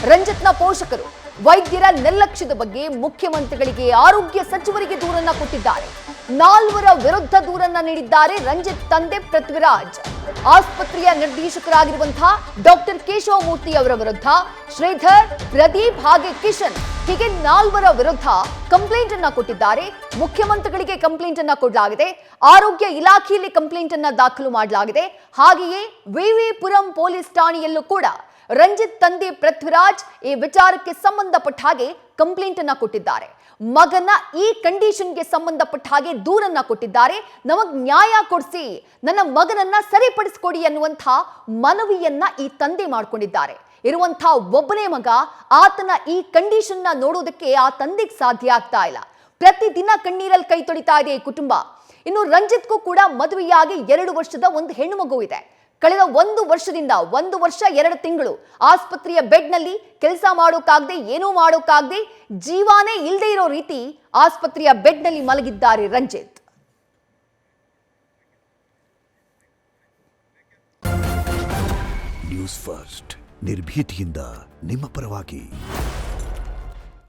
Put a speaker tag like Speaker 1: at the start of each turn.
Speaker 1: ರಂಜಿತ್ನ ಪೋಷಕರು ವೈದ್ಯರ ನಿರ್ಲಕ್ಷ್ಯದ ಬಗ್ಗೆ ಮುಖ್ಯಮಂತ್ರಿಗಳಿಗೆ ಆರೋಗ್ಯ ಸಚಿವರಿಗೆ ದೂರನ್ನ ಕೊಟ್ಟಿದ್ದಾರೆ. 4 ವಿರುದ್ಧ ದೂರನ್ನ ನೀಡಿದ್ದಾರೆ ರಂಜಿತ್ ತಂದೆ ಪೃಥ್ವಿರಾಜ್. ಆಸ್ಪತ್ರೆಯ ನಿರ್ದೇಶಕರಾಗಿರುವಂತಹ ಡಾಕ್ಟರ್ ಕೇಶವಮೂರ್ತಿ ಅವರ ವಿರುದ್ಧ ಶ್ರೀಧರ್, ಪ್ರದೀಪ್ ಹಾಗೆ ಕಿಶನ್ ಹೀಗೆ 4 ವಿರುದ್ಧ ಕಂಪ್ಲೇಂಟ್ ಅನ್ನ ಕೊಟ್ಟಿದ್ದಾರೆ. ಮುಖ್ಯಮಂತ್ರಿಗಳಿಗೆ ಕಂಪ್ಲೇಂಟ್ ಅನ್ನ ಕೊಡಲಾಗಿದೆ. ಆರೋಗ್ಯ ಇಲಾಖೆಯಲ್ಲಿ ಕಂಪ್ಲೇಂಟ್ ಅನ್ನ ದಾಖಲು ಮಾಡಲಾಗಿದೆ. ಹಾಗೆಯೇ ವಿವಿಪುರಂ ಪೊಲೀಸ್ ಠಾಣೆಯಲ್ಲೂ ಕೂಡ ರಂಜಿತ್ ತಂದೆ ಪೃಥ್ವಿರಾಜ್ ಈ ವಿಚಾರಕ್ಕೆ ಸಂಬಂಧಪಟ್ಟ ಹಾಗೆ ಕಂಪ್ಲೇಂಟ್ ಅನ್ನ ಕೊಟ್ಟಿದ್ದಾರೆ. ಮಗನ ಈ ಕಂಡೀಷನ್ಗೆ ಸಂಬಂಧಪಟ್ಟ ಹಾಗೆ ದೂರನ್ನ ಕೊಟ್ಟಿದ್ದಾರೆ. ನಮಗ್ ನ್ಯಾಯ ಕೊಡಿಸಿ, ನನ್ನ ಮಗನನ್ನ ಸರಿಪಡಿಸಿಕೊಡಿ ಅನ್ನುವಂಥ ಮನವಿಯನ್ನ ಈ ತಂದೆ ಮಾಡಿಕೊಂಡಿದ್ದಾರೆ. ಇರುವಂಥ ಒಬ್ಬನೇ ಮಗ, ಆತನ ಈ ಕಂಡೀಷನ್ನ ನೋಡೋದಕ್ಕೆ ಆ ತಂದೆಗೆ ಸಾಧ್ಯ ಆಗ್ತಾ ಇಲ್ಲ. ಪ್ರತಿದಿನ ಕಣ್ಣೀರಲ್ಲಿ ಕೈ ತೊಳಿತಾ ಇದೆ ಈ ಕುಟುಂಬ. ಇನ್ನು ರಂಜಿತ್ಗೂ ಕೂಡ ಮದುವೆಯಾಗಿ 2 ವರ್ಷದ ಒಂದು ಹೆಣ್ಣು ಮಗು ಇದೆ. ಕಳೆದ 1 ವರ್ಷದಿಂದ 1 ವರ್ಷ 2 ತಿಂಗಳು ಆಸ್ಪತ್ರೆಯ ಬೆಡ್ನಲ್ಲಿ ಕೆಲಸ ಮಾಡೋಕ್ಕಾಗದೆ, ಏನೂ ಮಾಡೋಕ್ಕಾಗದೆ, ಜೀವಾನೇ ಇಲ್ಲದೆ ಇರೋ ರೀತಿ ಆಸ್ಪತ್ರೆಯ ಬೆಡ್ನಲ್ಲಿ ಮಲಗಿದ್ದಾರೆ ರಂಜಿತ್.
Speaker 2: ನ್ಯೂಸ್ ಫಸ್ಟ್ ನಿರ್ಭೀತಿಯಿಂದ ನಿಮ್ಮ ಪರವಾಗಿ.